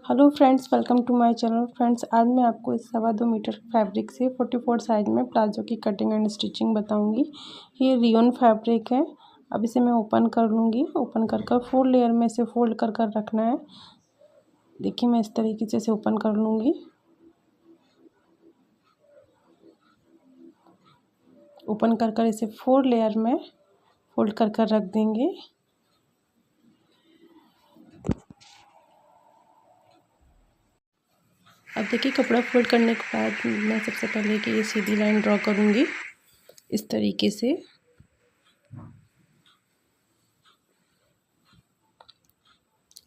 Hello friends, welcome to my channel. Friends, आज मैं आपको इस 2.25 मीटर फैब्रिक से 44 साइज में प्लाजो की कटिंग एंड स्टिचिंग बताऊंगी। ये रियोन फैब्रिक है। अब इसे मैं ओपन कर लूँगी। ओपन कर 4 लेयर में इसे फोल्ड कर रखना है। देखिए, मैं इस तरीके से इसे ओपन कर लूँगी। ओपन कर इसे 4 लेयर में फोल्ड कर रख देंगे। अब देखिए, कपड़ा फोल्ड करने के बाद मैं सबसे पहले कि ये सीधी लाइन ड्रॉ करूँगी इस तरीके से।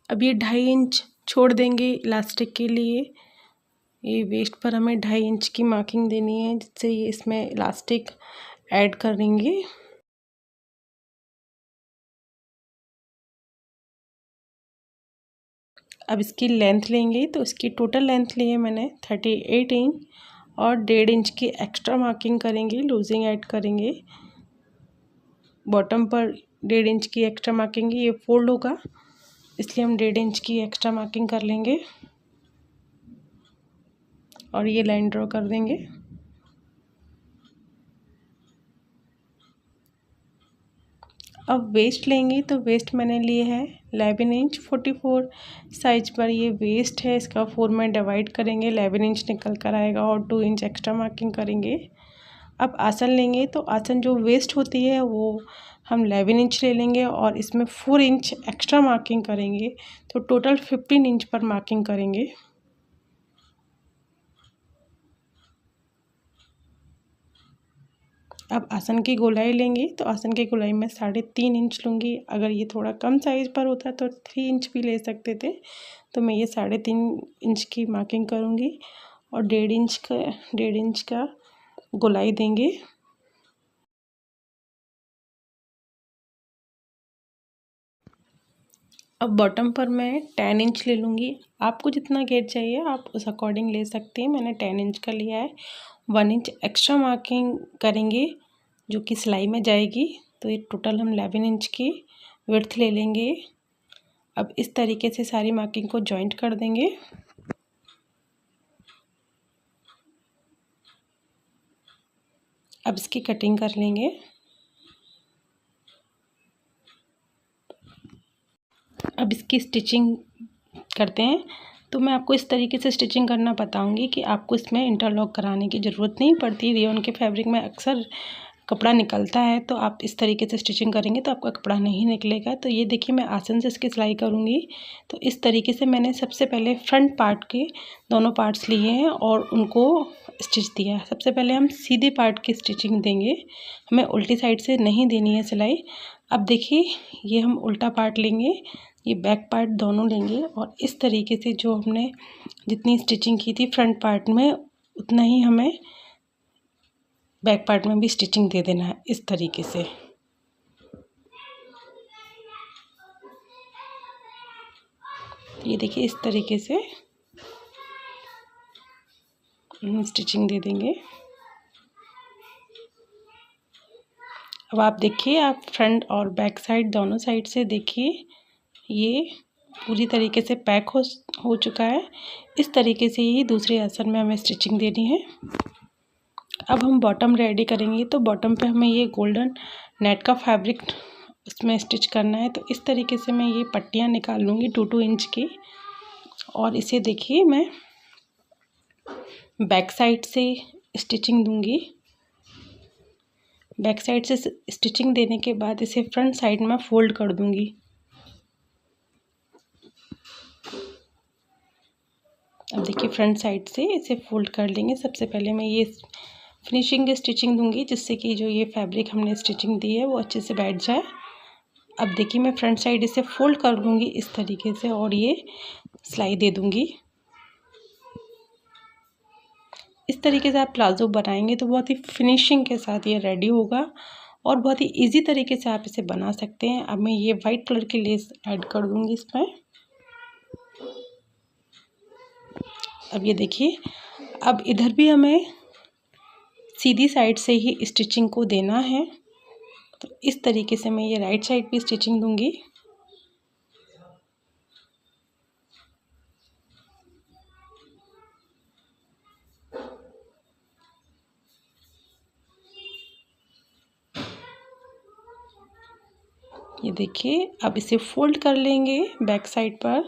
अब ये 2.5 इंच छोड़ देंगे इलास्टिक के लिए। ये वेस्ट पर हमें 2.5 इंच की मार्किंग देनी है, जिससे ये इसमें इलास्टिक ऐड करेंगे। अब इसकी लेंथ लेंगे तो इसकी टोटल लेंथ ली है मैंने 38 इंच और 1.5 इंच की एक्स्ट्रा मार्किंग करेंगे, लूजिंग ऐड करेंगे। बॉटम पर 1.5 इंच की एक्स्ट्रा मार्किंग, ये फोल्ड होगा इसलिए हम 1.5 इंच की एक्स्ट्रा मार्किंग कर लेंगे और ये लाइन ड्रॉ कर देंगे। अब वेस्ट लेंगे तो वेस्ट मैंने लिए है 11 इंच। 44 साइज पर ये वेस्ट है, इसका 4 में डिवाइड करेंगे, 11 इंच निकल कर आएगा और 2 इंच एक्स्ट्रा मार्किंग करेंगे। अब आसन लेंगे तो आसन जो वेस्ट होती है वो हम 11 इंच ले लेंगे और इसमें 4 इंच एक्स्ट्रा मार्किंग करेंगे, तो टोटल 15 इंच पर मार्किंग करेंगे। अब आसन की गोलाई लेंगे तो आसन की गोलाई में 3.5 इंच लूँगी। अगर ये थोड़ा कम साइज़ पर होता तो 3 इंच भी ले सकते थे, तो मैं ये 3.5 इंच की मार्किंग करूँगी और 1.5 इंच का गोलाई देंगे। अब बॉटम पर मैं 10 इंच ले लूँगी। आपको जितना घेर चाहिए आप उस अकॉर्डिंग ले सकते हैं। मैंने 10 इंच का लिया है। 1 इंच एक्स्ट्रा मार्किंग करेंगे जो कि सिलाई में जाएगी, तो ये टोटल हम 11 इंच की विड्थ ले लेंगे। अब इस तरीके से सारी मार्किंग को जॉइंट कर देंगे। अब इसकी कटिंग कर लेंगे। अब इसकी स्टिचिंग करते हैं। तो मैं आपको इस तरीके से स्टिचिंग करना बताऊंगी कि आपको इसमें इंटरलॉक कराने की ज़रूरत नहीं पड़ती। रेयॉन के फैब्रिक में अक्सर कपड़ा निकलता है, तो आप इस तरीके से स्टिचिंग करेंगे तो आपका कपड़ा नहीं निकलेगा। तो ये देखिए, मैं आसन से इसकी सिलाई करूँगी। तो इस तरीके से मैंने सबसे पहले फ्रंट पार्ट के दोनों पार्ट्स लिए हैं और उनको स्टिच दिया। सबसे पहले हम सीधे पार्ट की स्टिचिंग देंगे, हमें उल्टी साइड से नहीं देनी है सिलाई। अब देखिए, ये हम उल्टा पार्ट लेंगे, ये बैक पार्ट दोनों लेंगे और इस तरीके से जो हमने जितनी स्टिचिंग की थी फ्रंट पार्ट में उतना ही हमें बैक पार्ट में भी स्टिचिंग दे देना है इस तरीके से। ये देखिए, इस तरीके से स्टिचिंग दे देंगे। अब आप देखिए, आप फ्रंट और बैक साइड दोनों साइड से देखिए, ये पूरी तरीके से पैक हो चुका है। इस तरीके से ही दूसरे आसन में हमें स्टिचिंग देनी है। अब हम बॉटम रेडी करेंगे, तो बॉटम पे हमें ये गोल्डन नेट का फैब्रिक उसमें स्टिच करना है। तो इस तरीके से मैं ये पट्टियाँ निकाल लूँगी 2-2 इंच की और इसे देखिए मैं बैक साइड से स्टिचिंग दूँगी। बैक साइड से स्टिचिंग देने के बाद इसे फ्रंट साइड में फोल्ड कर दूँगी। अब देखिए, फ्रंट साइड से इसे फोल्ड कर लेंगे। सबसे पहले मैं ये फिनिशिंग स्टिचिंग दूंगी, जिससे कि जो ये फैब्रिक हमने स्टिचिंग दी है वो अच्छे से बैठ जाए। अब देखिए, मैं फ्रंट साइड इसे फोल्ड कर लूँगी इस तरीके से और ये सिलाई दे दूँगी। इस तरीके से आप प्लाजो बनाएंगे तो बहुत ही फिनिशिंग के साथ ये रेडी होगा और बहुत ही इजी तरीके से आप इसे बना सकते हैं। अब मैं ये वाइट कलर की लेस ऐड कर दूँगी इसमें। अब ये देखिए, अब इधर भी हमें सीधी साइड से ही स्टिचिंग को देना है। तो इस तरीके से मैं ये राइट साइड भी स्टिचिंग दूंगी। ये देखिए, अब इसे फोल्ड कर लेंगे बैक साइड पर।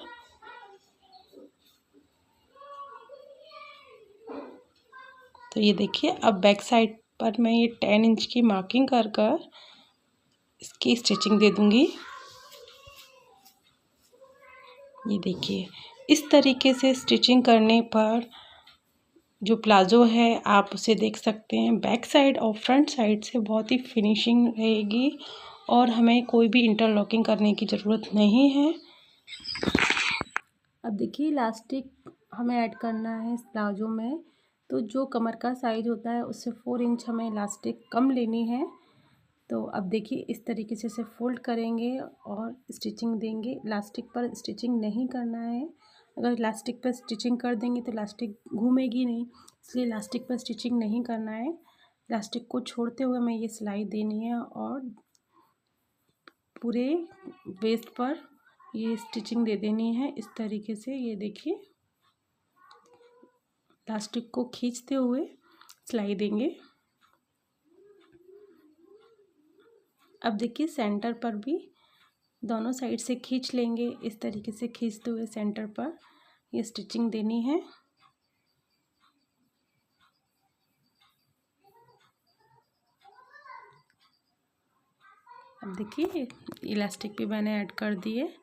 तो ये देखिए, अब बैक साइड पर मैं ये 10 इंच की मार्किंग कर कर इसकी स्टिचिंग दे दूंगी। ये देखिए, इस तरीके से स्टिचिंग करने पर जो प्लाज़ो है आप उसे देख सकते हैं बैक साइड और फ्रंट साइड से बहुत ही फिनिशिंग रहेगी और हमें कोई भी इंटरलॉकिंग करने की ज़रूरत नहीं है। अब देखिए, इलास्टिक हमें ऐड करना है इस प्लाज़ो में, तो जो कमर का साइज़ होता है उससे 4 इंच हमें इलास्टिक कम लेनी है। तो अब देखिए, इस तरीके से इसे फोल्ड करेंगे और स्टिचिंग देंगे। इलास्टिक पर स्टिचिंग नहीं करना है, अगर इलास्टिक पर स्टिचिंग कर देंगे तो इलास्टिक घूमेगी नहीं, इसलिए इलास्टिक पर स्टिचिंग नहीं करना है। इलास्टिक को छोड़ते हुए हमें ये सिलाई देनी है और पूरे वेस्ट पर ये स्टिचिंग दे देनी है इस तरीके से। ये देखिए, इलास्टिक को खींचते हुए सिलाई देंगे। अब देखिए, सेंटर पर भी दोनों साइड से खींच लेंगे, इस तरीके से खींचते हुए सेंटर पर ये स्टिचिंग देनी है। अब देखिए, इलास्टिक भी मैंने ऐड कर दिए।